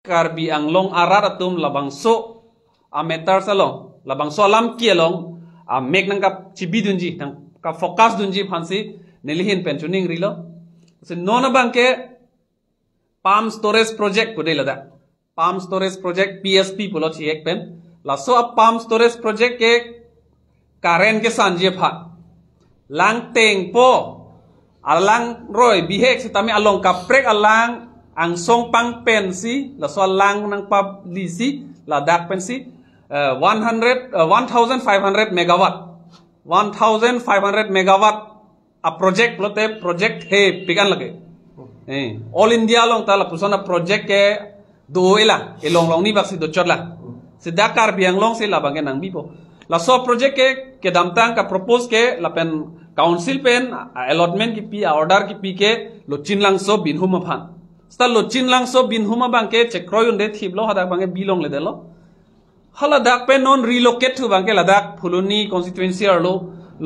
karbi ang long arat atum labang so meter salong labang so alam kialong mek nang kap cibi dunji nang ka focus dunji phansi nelihin pensioning rilo se nona bangke palm storage project ko lada palm storage project PSP pulo chi ek pen la so palm storage project ke karen ke sanje pha lang teng po alang roy bihek sitami along kaprek alang ang song pang pensi la so lang nang publisi la dak pensi 1500 megawatt 1500 megawatt a project lote project he pigan lage all india long tala pusona project ke do ela elong long ni baksi do chorla se dakar biang long se la bangen nang bipo la so project ke damtang ka propose ke la pen council pen allotment ki pi order ki pi ke lo chinlang so bin huma phan sta lo chinlang so bin huma bangke chekroyun de thiblo hadak bange bilong le delo hala dak pen non relocate tu bangke ladak phuluni constituency arlo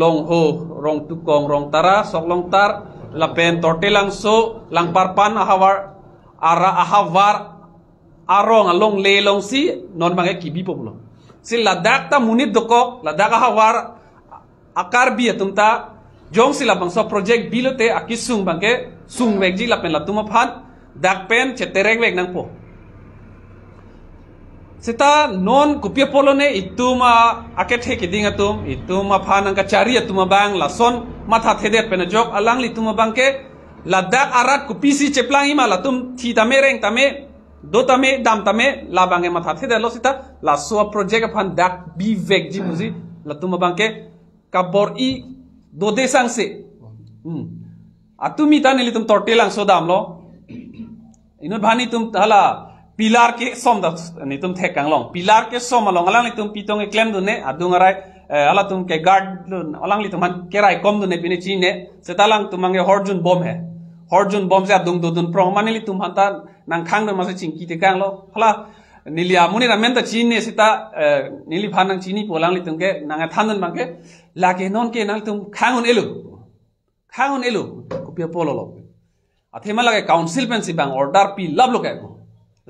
long ho rong tukong rong tara sok long tar la pen tortelang so lang parpan ahawar ara ahawar arong along le long si non bange kibi populo si ladak ta munit dokok ladak ahawar akar bi atumta jong sila bangso project bilote akisung bangke sung wegji la pen latuma phan dak pen cheterek weg nang po sita non kupia polone ituma aket he kiding atum ituma phanang ka chari atuma bang lason matha thedet pen jok alang li tuma bangke ladak arat kupisi cheplang ima latum thi tame reng tame do tame dam tame la bange matha thedet lo sita la so project phan dak bi vek ji muzi latuma bangke kabor i do desang se atumi tan litum tortelang so dam lo ino bhani tum hala pilar ke som da ni tum thekang long pilar ke som along alang litum pitong e claim dune adungarai ala tum ke guard alang litum han kerai kom dune bini chine setalang tumange horjun bom he horjun bom ja dung dun prong mani litum hanta nang khang do masa chingki te kang lo hala nilia muni ramen ta chine sita nili phanang chini polang litum ke nang thanun bangke lage non ke nang tum khangun elu kopia polo lo athema lage council pen si bang order pi lab lo ke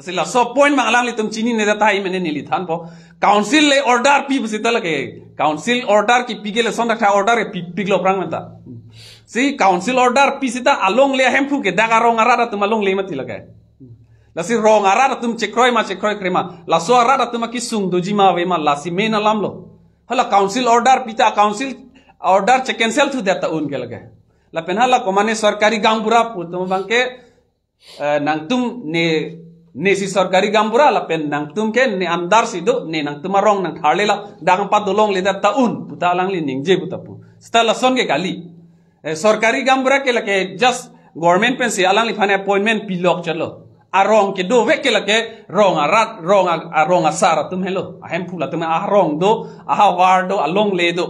sila so point mangalang litum chini ne data hi mene nili than po council le order pi busita lage council order ki pigele son rakha order e piglo prang menta si council order pi sita along le hempu ke daga rong arara tum along le mati lage la si rong arara tum chekroi krema la so arara tum ki sung dojima we ma la si mena lamlo hala council order pita council order che cancel thu data un ke lage la penhala komane sarkari gambura putum bangke nang tum ne si sarkari gambura la pen nang tum ke ne andar sido ne nang tumarong nang tharlela dang pa dolong le data un puta lang li ningje putapu stala son ke kali sarkari gambura ke lake just government pen se alang li phane appointment pilok chalo arong ke do ve ke lake rong arat rong asara tum helo ahem phula tum arong do aha war do along le do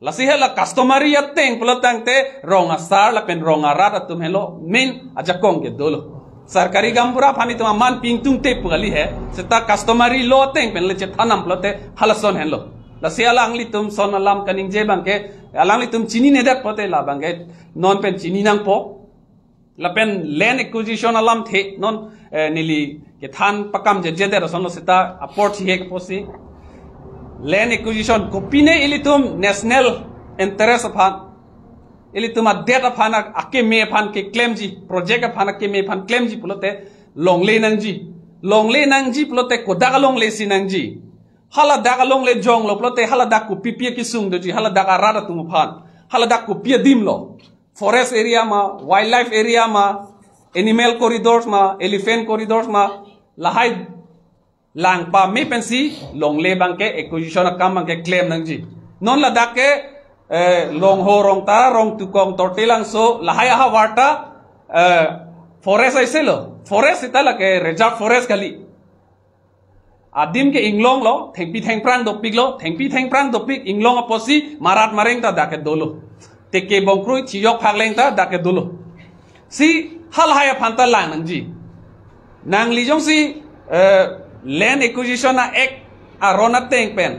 lasi hela customary ateng pulotang te rong asar la pen rong arat atum helo min ajakong ke dolo sarkari gambura phani tuma man ping tung te pugali hai seta customary law teng pen le che thanam plote halason henlo la se alang li tum son alam kaning je bangke alang li tum chini ne dak pote la bangke non pen chini nang po la pen land acquisition alam the non nili ke than pakam je je der son lo seta aport hi ek posi land acquisition kopine ilitum national interest aphan ilitum data aphan ake me aphan ke claim ji project aphan ake me aphan claim ji pulote longle nang ji pulote kodaga longle sinang ji hala daga longle jong lo pulote hala dak ku ppia ki sung do ji hala daga rada tum aphan hala dak ku pia dim lo forest area ma wildlife area ma animal corridors ma elephant corridors ma lahai lang pa me pensi long le bangke acquisition akam bangke claim nang ji non la dakke long ho rong ta rong tukong tortelang so lahaya ha warta forest aiselo forest itala ke reserve forest kali adim ke inglong lo thengpi thengprang dopik lo thengpi thengprang dopik inglong aposi marat mareng ta dakke dolo teke bongkrui chiyok phagleng ta dakke dolo si hal haya phanta lang nang ji nang li jong si land acquisition act arona teng pen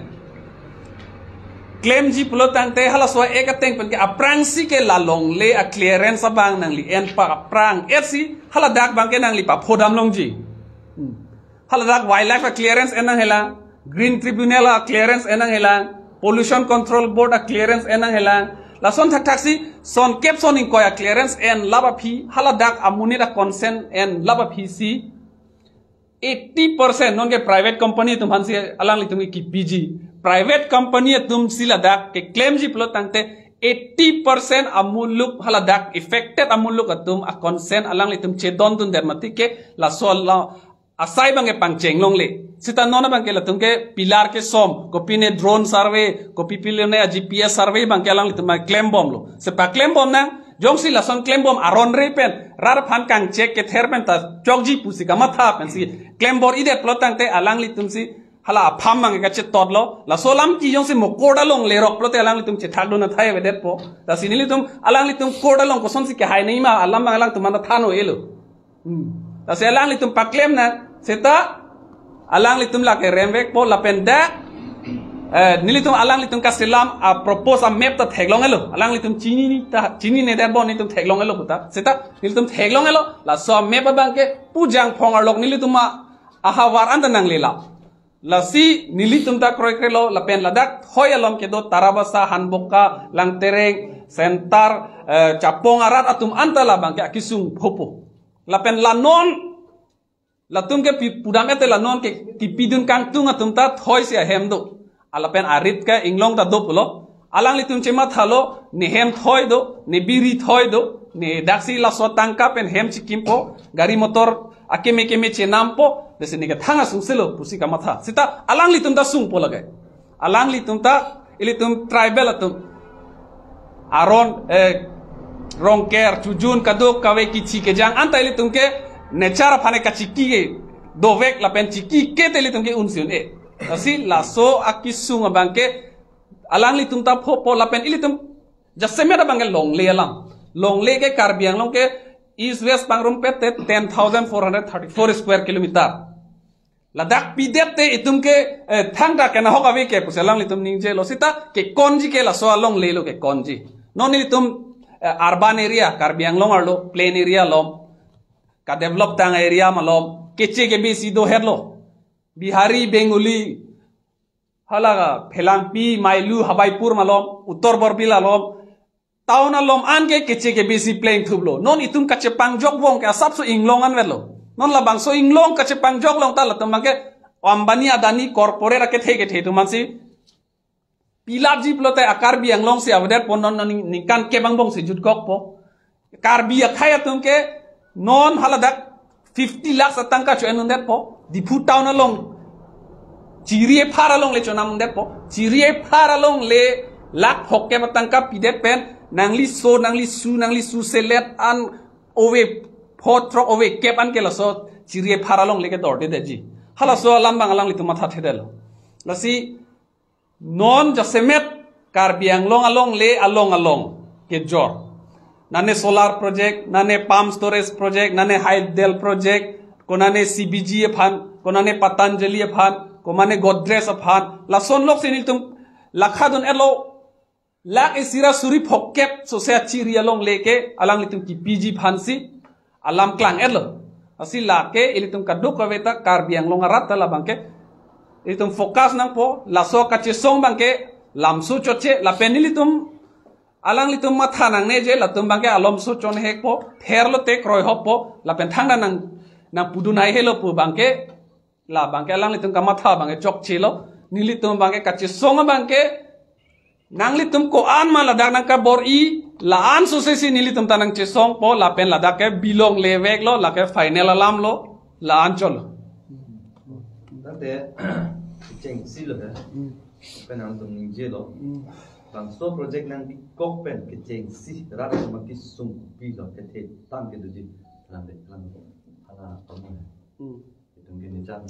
claim ji pulotang te hala so ek ateng pen ke aprang si ke la long le a clearance abang nang li en pa aprang etsi hala dak bang ke nang li pa phodam long ji haladak wildlife clearance enang helang, green tribunal clearance enang helang, pollution control board clearance enang helang, lason thak taksi son kep son inkoya clearance and laba phi haladak amuni da consent and laba phi si 80% non ke private company tum hansi alang li tum ki PG private company tum siladak ke claim ji plot tangte 80% amuluk haladak affected amuluk atum a consent alang li tum chedon dun dermati ke la sol la asai bang ke pangcheng long le sita nona bang ke la tum ke pilar ke som kopi ne drone survey kopi pile ne GPS survey bang ke alang li tum claim bom lo se pa claim bom nang jong si lason claim bom aron repen rar phan kang check ke therpen ta chokji pusi ka matha pen si claim bor ide plotang te alang li tum si hala pham mang ka che todlo la solam ki jong si mo koda long le rok plote alang li tum che thak do na thai vedet po ta sinili tum alang li tum koda long ko son si ke hai nei ma alam mang alang tum na thano elo ta se alang li tum pa claim na seta alang li tum la ke remvek po la pen da nilitum alang litum kasilam a propose a map ta theglong elo alang litum chini ne der bon nitum theglong elo puta seta nilitum theglong elo la so map bang ke pujang phong arlok nilitum a hawar anda nang lela la si nilitum ta kroi krelo la pen ladak hoyalom ke do tarabasa hanboka langtereng sentar chapong arat atum antala bang ke akisung phopo la pen la non la tum ke pudam ete la non ke tipidun kang tung atum ta thoi sia hemdo alapen arit ka inglong ta dopulo alang litum chema thalo ne hem thoi do ne biri thoi do ne daksi la sotangka pen hem chikimpo gari motor akeme keme chenampo dese ne ka thanga sungselo pusi ka matha sita alang litum ta sung po lagai alang litum ta ilitum tribal atum aron rongker chujun kadok kawe ki chike jang anta ilitum ke nechara phane ka chiki dovek la pen chiki ke te ilitum ke unsion asi laso akisung bangke alang litum ta pho lapen ilitum jaseme da bangel long le ke karbiang long ke east west pangrum pe 10,434 square kilometer ladak pidep te itum ke thangda ke na hokawe ke puselang litum ningje losita ke konji ke laso along le lo ke konji non litum urban area karbiang long arlo plain area lom ka develop tang area malom keche ke besi do herlo Bihari, Bengali, halaga, Phelangpi, Mailu, Habaipur malom, Uttor Borbila lom, tauna lom ange keche ke besi playing thublo. Non itum kache pangjok wong ke asap so inglong an velo. Non labang so inglong kache pangjok long tala tumake Ambani Adani corporate ke the tumansi. Pilar jiplote akar bi anglong si avder ponon nikan ke bangbong si jutkok po. Karbi akhaya tumke non haladak 50 lakhs atangka cho enundet po. Di putau na long cirie para long le chonam depo cirie para long le lak hokke batangka pidet pen nangli su selet an ove potro ove kep an kela so cirie para long le ke dorte deji hala so lambang alang li tumatha thedel lasi non jasemet karbiang long along ke jor nane solar project nane palm storage project nane hydel project konane CBG fan konane Patanjali fan komane Godrej fan la son lok sinil tum lakhadun elo lak isira suri phokep so se chiria long leke alang litum ki PG fansi alam klang elo asi lake ilitum kaduk kaweta karbiang long arat la bangke ilitum focus nang po la so kache song bangke lamsu choche la penilitum alang litum matha nang ne je latum bangke alom su chon hek po therlo te kroi hop po la pen thangda nang pudunai helo pu bangke la bangke alang litum kamatha bangke chok chilo nilitum bangke kache songa bangke nang litum ko an ma ladak nang ka bor I la an so se si nilitum tanang che song po la pen ladak ke bilong lewek lo la ke final alam lo la an chol date cheng si lo pen an tum ning je lo bang so project nang bi kok pen ke cheng si rat ma ki sum pi lo ke the tam ke duji lam de lam ala itu gini jam